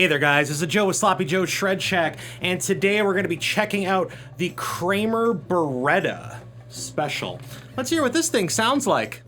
Hey there guys, this is Joe with Sloppy Joe's Shred Shack, and today we're going to be checking out the KRAMER Baretta Special. Let's hear what this thing sounds like.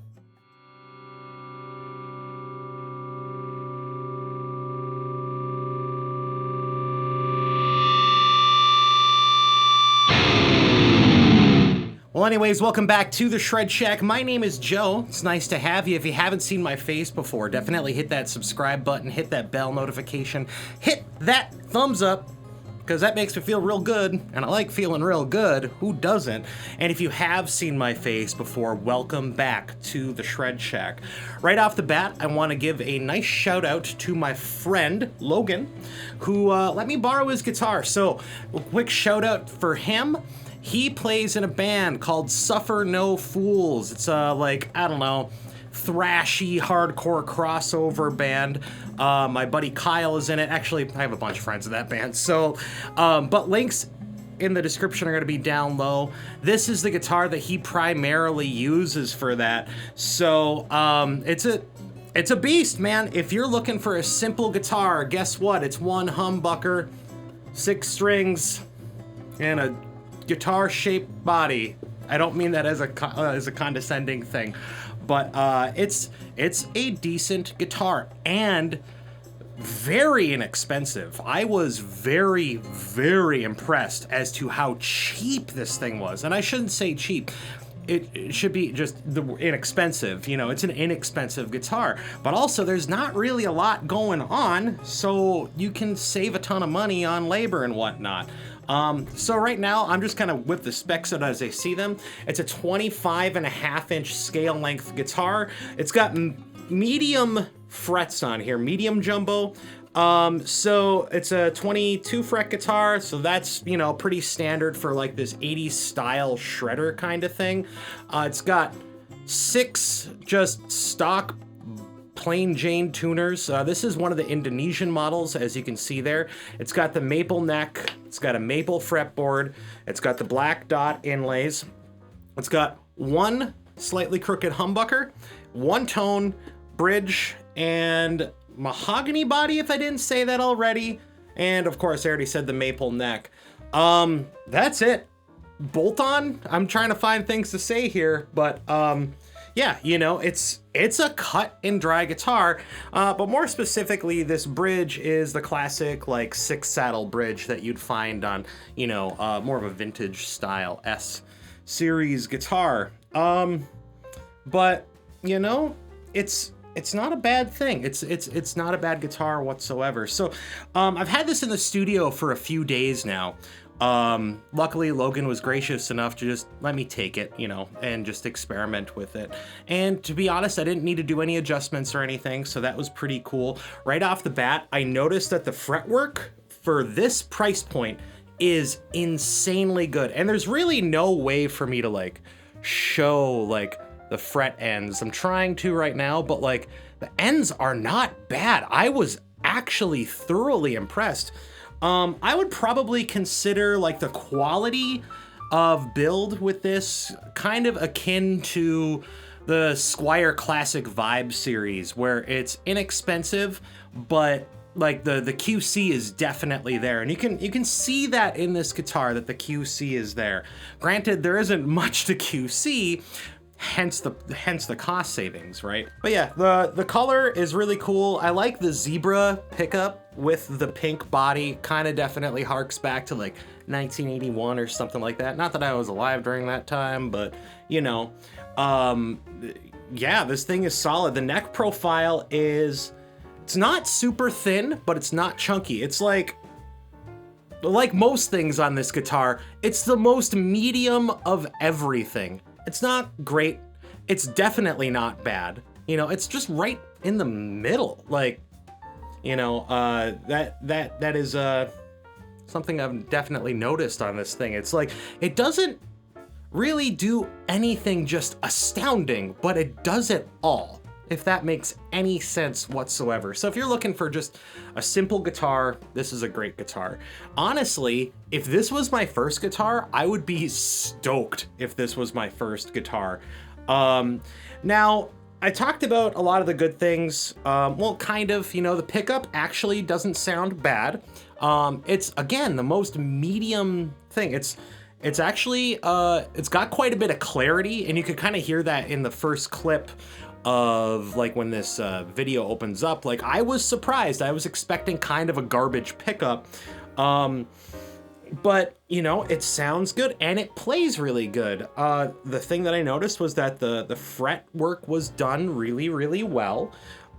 Well, anyways, welcome back to the Shred Shack. My name is Joe. It's nice to have you. If you haven't seen my face before, definitely hit that subscribe button, hit that bell notification, hit that thumbs up, because that makes me feel real good, and I like feeling real good. Who doesn't? And if you have seen my face before, welcome back to the Shred Shack. Right off the bat, I want to give a nice shout out to my friend, Logan, who let me borrow his guitar. So, a quick shout out for him. He plays in a band called Suffer No Fools. It's like, I don't know, thrashy, hardcore crossover band. My buddy Kyle is in it. Actually, I have a bunch of friends in that band. So, but links in the description are going to be down low. This is the guitar that he primarily uses for that. So, it's a beast, man. If you're looking for a simple guitar, guess what? It's one humbucker, 6 strings, and a guitar-shaped body. I don't mean that as a condescending thing, but it's a decent guitar and very inexpensive. I was very, very impressed as to how cheap this thing was, and I shouldn't say cheap. It should be just inexpensive. You know, it's an inexpensive guitar, but also there's not really a lot going on, so you can save a ton of money on labor and whatnot. So right now I'm just kind of with the specs as I see them. It's a 25.5-inch scale length guitar. It's got medium frets on here, medium jumbo. So it's a 22 fret guitar, so that's, you know, pretty standard for like this 80s style shredder kind of thing. It's got 6 just stock plain Jane tuners. This is one of the Indonesian models, as you can see there. It's got the maple neck, it's got a maple fretboard, it's got the black dot inlays, it's got one slightly crooked humbucker, one tone, bridge, and mahogany body, if I didn't say that already. And of course, I already said the maple neck. That's it. Bolt on? I'm trying to find things to say here, but yeah, you know, it's a cut and dry guitar, but more specifically, this bridge is the classic like 6-saddle bridge that you'd find on, you know, more of a vintage style S series guitar. But you know, it's not a bad thing. It's not a bad guitar whatsoever. So, I've had this in the studio for a few days now. Luckily Logan was gracious enough to just let me take it, you know, and just experiment with it. And to be honest, I didn't need to do any adjustments or anything, so that was pretty cool. Right off the bat, I noticed that the fretwork for this price point is insanely good. And there's really no way for me to like show like the fret ends. I'm trying to right now, but like the ends are not bad. I was actually thoroughly impressed. I would probably consider like the quality of build with this kind of akin to the Squier Classic Vibe series, where it's inexpensive, but like the QC is definitely there, and you can see that in this guitar that the QC is there. Granted, there isn't much to QC, hence the cost savings, right? But yeah, the color is really cool. I like the zebra pickup with the pink body. Kind of definitely harks back to like 1981 or something like that. Not that I was alive during that time, but you know, yeah, this thing is solid. The neck profile it's not super thin, but it's not chunky. It's like most things on this guitar, it's the most medium of everything. It's not great. It's definitely not bad. You know, it's just right in the middle. Like, you know, that is something I've definitely noticed on this thing. It's like, it doesn't really do anything just astounding, but it does it all, if that makes any sense whatsoever. So if you're looking for just a simple guitar, this is a great guitar. Honestly, if this was my first guitar, I would be stoked if this was my first guitar. Now, I talked about a lot of the good things. Well, kind of, the pickup actually doesn't sound bad. It's, again, the most medium thing. It's actually, it's got quite a bit of clarity, and you could kind of hear that in the first clip of, like, when this video opens up. Like, I was surprised. I was expecting kind of a garbage pickup. But, it sounds good, and it plays really good. The thing that I noticed was that the fret work was done really, really well.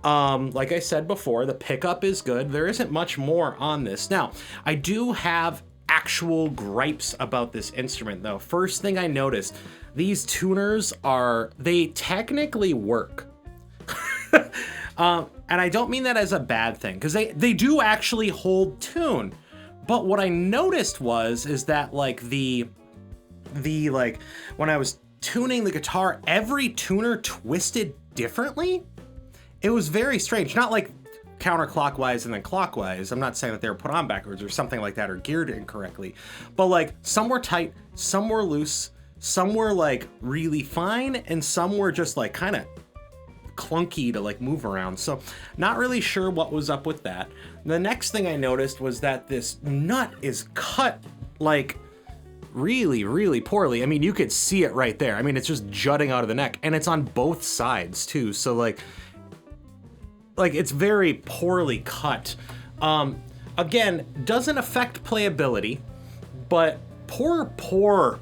Like I said before, the pickup is good. There isn't much more on this. Now, I do have actual gripes about this instrument, though. First thing I noticed, these tuners they technically work. And I don't mean that as a bad thing, because they do actually hold tune. But what I noticed is that, like, the when I was tuning the guitar, every tuner twisted differently. It was very strange. Not like counterclockwise and then clockwise. I'm not saying that they were put on backwards or something like that or geared incorrectly. But, like, some were tight, some were loose, some were, like, really fine, and some were just, like, kind of clunky to, like, move around. So not really sure what was up with that. The next thing I noticed was that this nut is cut, like, really, really poorly. I mean, you could see it right there. I mean, it's just jutting out of the neck, and it's on both sides too. So like it's very poorly cut. Again, doesn't affect playability, but poor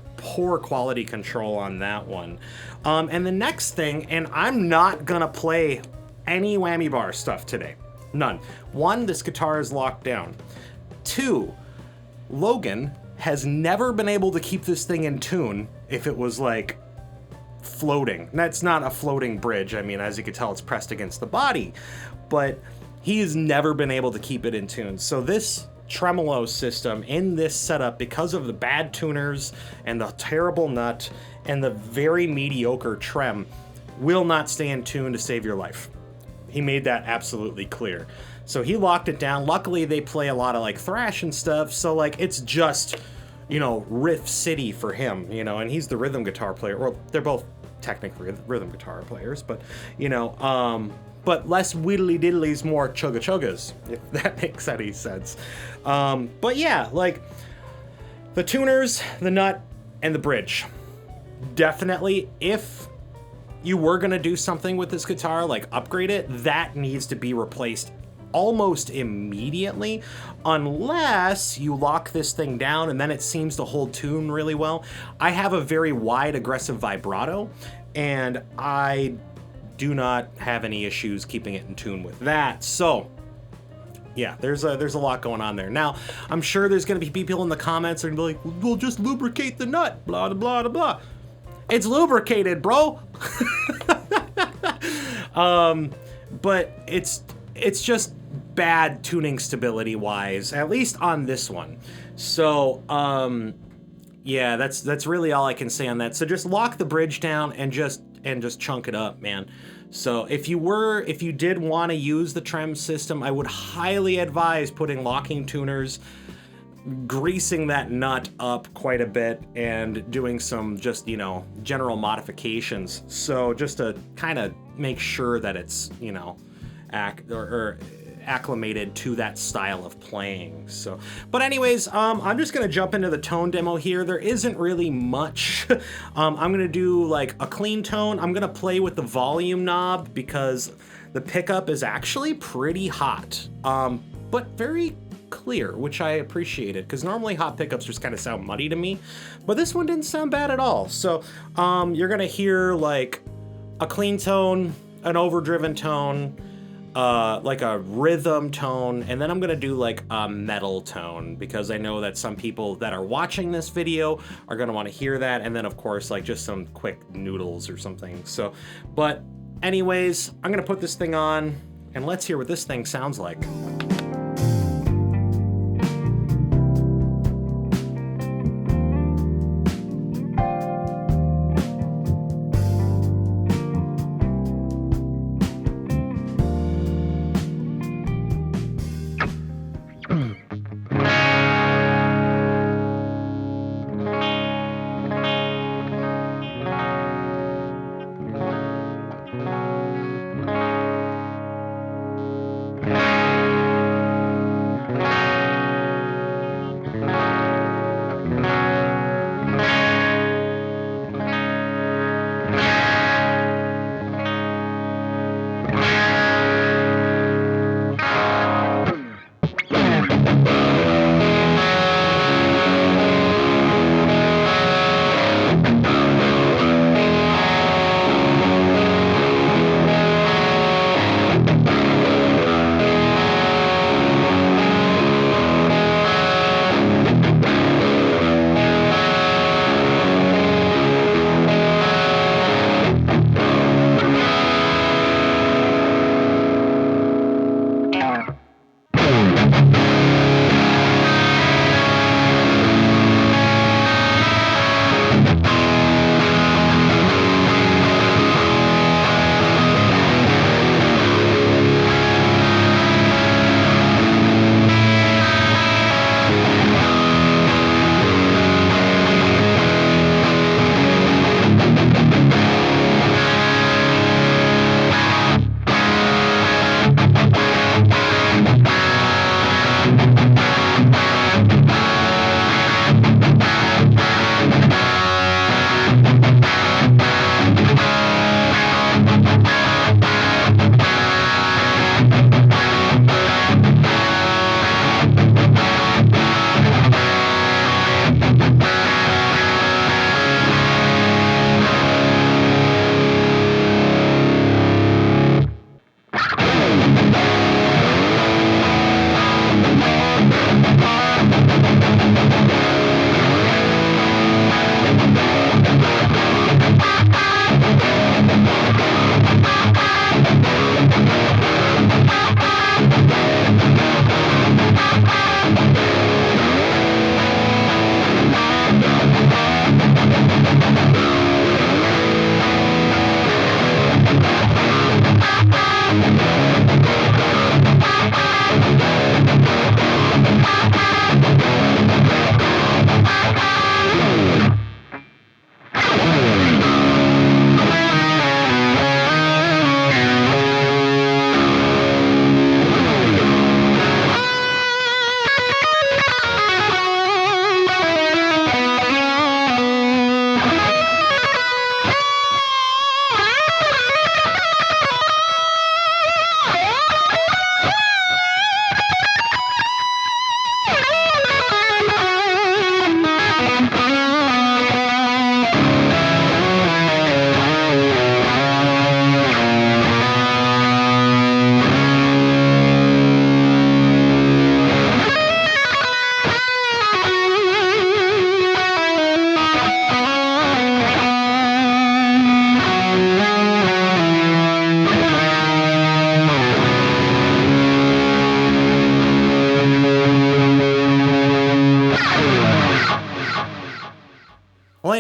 quality control on that one. And the next thing, and I'm not gonna play any whammy bar stuff today. None. One, this guitar is locked down. Two, Logan has never been able to keep this thing in tune if it was, like, floating. That's not a floating bridge. I mean, as you can tell, it's pressed against the body, but he has never been able to keep it in tune. So this tremolo system in this setup, because of the bad tuners and the terrible nut and the very mediocre trem, will not stay in tune to save your life. He made that absolutely clear. So he locked it down. Luckily, they play a lot of, like, thrash and stuff, so, like, it's just, riff city for him, and he's the rhythm guitar player. Well, they're both technically rhythm guitar players, but, but less widdly diddlies, more chugga chuggas, if that makes any sense. But yeah, like, the tuners, the nut, and the bridge. Definitely, if you were gonna do something with this guitar, like upgrade it, that needs to be replaced almost immediately, unless you lock this thing down and then it seems to hold tune really well. I have a very wide, aggressive vibrato, and I do not have any issues keeping it in tune with that. So yeah, there's a lot going on there. Now, I'm sure there's gonna be people in the comments that are gonna be like, we'll just lubricate the nut, blah, blah, blah, blah. It's lubricated, bro. But it's just bad tuning stability wise, at least on this one. So, yeah, that's really all I can say on that. So just lock the bridge down and just chunk it up, man. So if you did want to use the trem system, I would highly advise putting locking tuners, greasing that nut up quite a bit, and doing some just, general modifications. So just to kind of make sure that it's, acclimated to that style of playing. So, but anyways, I'm just gonna jump into the tone demo here. There isn't really much. I'm gonna do like a clean tone. I'm gonna play with the volume knob because the pickup is actually pretty hot, but very clear, which I appreciated, because normally hot pickups just kind of sound muddy to me, but this one didn't sound bad at all. So you're gonna hear like a clean tone, an overdriven tone, like a rhythm tone, and then I'm gonna do like a metal tone, because I know that some people that are watching this video are gonna want to hear that, and then of course like just some quick noodles or something. So, but anyways, I'm gonna put this thing on and let's hear what this thing sounds like.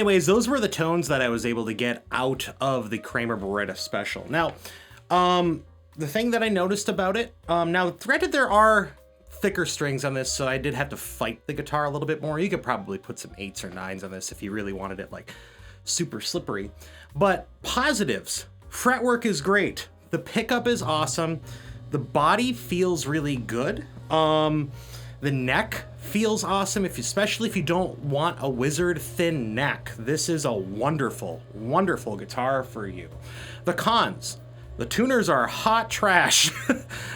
anyways, those were the tones that I was able to get out of the KRAMER Baretta Special. Now, the thing that I noticed about it, now granted there are thicker strings on this, so I did have to fight the guitar a little bit more. You could probably put some 8s or 9s on this if you really wanted it like super slippery. But positives, fretwork is great. The pickup is awesome. The body feels really good. The neck feels awesome, especially if you don't want a wizard thin neck. This is a wonderful, wonderful guitar for you. The cons, the tuners are hot trash.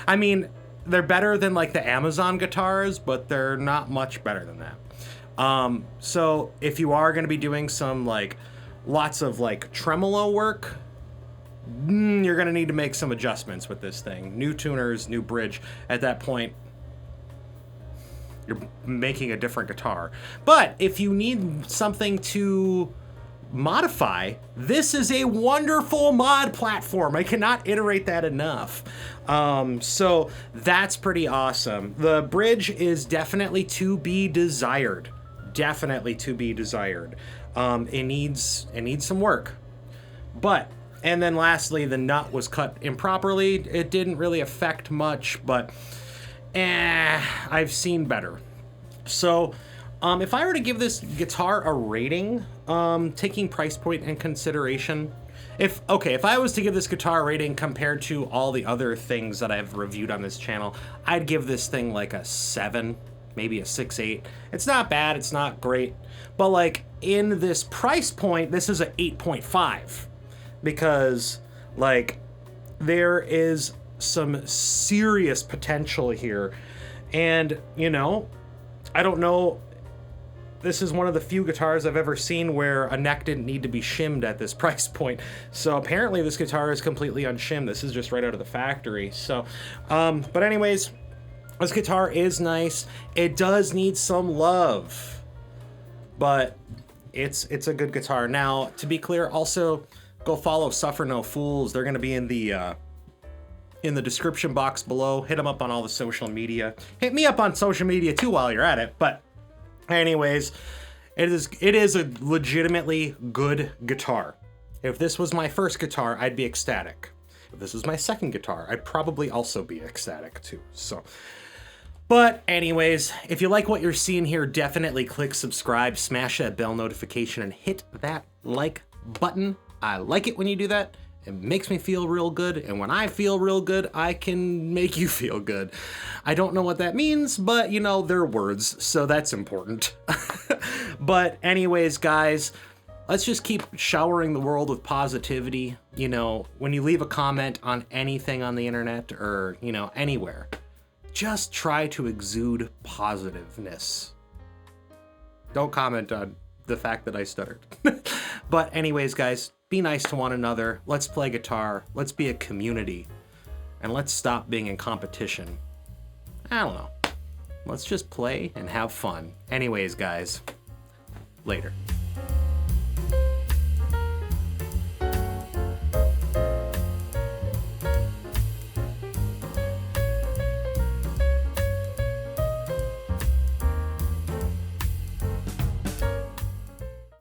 I mean, they're better than like the Amazon guitars, but they're not much better than that. So if you are gonna be doing some like lots of like tremolo work, you're gonna need to make some adjustments with this thing. New tuners, new bridge. At that point, you're making a different guitar. But if you need something to modify, this is a wonderful mod platform. I cannot iterate that enough. So that's pretty awesome. The bridge is definitely to be desired. Definitely to be desired. It needs some work. But, and then lastly, the nut was cut improperly. It didn't really affect much, but I've seen better. So, if I were to give this guitar a rating, taking price point in consideration, if I was to give this guitar a rating compared to all the other things that I've reviewed on this channel, I'd give this thing like a 7, maybe a 6.8. It's not bad, it's not great, but like in this price point, this is a 8.5 because like there is some serious potential here. And you know, I don't know, this is one of the few guitars I've ever seen where a neck didn't need to be shimmed at this price point. So apparently this guitar is completely unshimmed. This is just right out of the factory. So, but anyways, this guitar is nice. It does need some love, but it's a good guitar. Now, to be clear, also go follow Suffer No Fools. They're gonna be in the description box below. Hit them up on all the social media. Hit me up on social media too while you're at it. But anyways, it is a legitimately good guitar. If this was my first guitar, I'd be ecstatic. If this was my second guitar, I'd probably also be ecstatic too. So, but anyways, if you like what you're seeing here, definitely click subscribe, smash that bell notification, and hit that like button. I like it when you do that. It makes me feel real good, and when I feel real good, I can make you feel good. I don't know what that means, but you know, they're words, so that's important. But anyways, guys, let's just keep showering the world with positivity. You know, when you leave a comment on anything on the internet or, you know, anywhere, just try to exude positiveness. Don't comment on the fact that I stuttered. But anyways, guys, be nice to one another. Let's play guitar. Let's be a community. And let's stop being in competition. I don't know. Let's just play and have fun. Anyways, guys, later.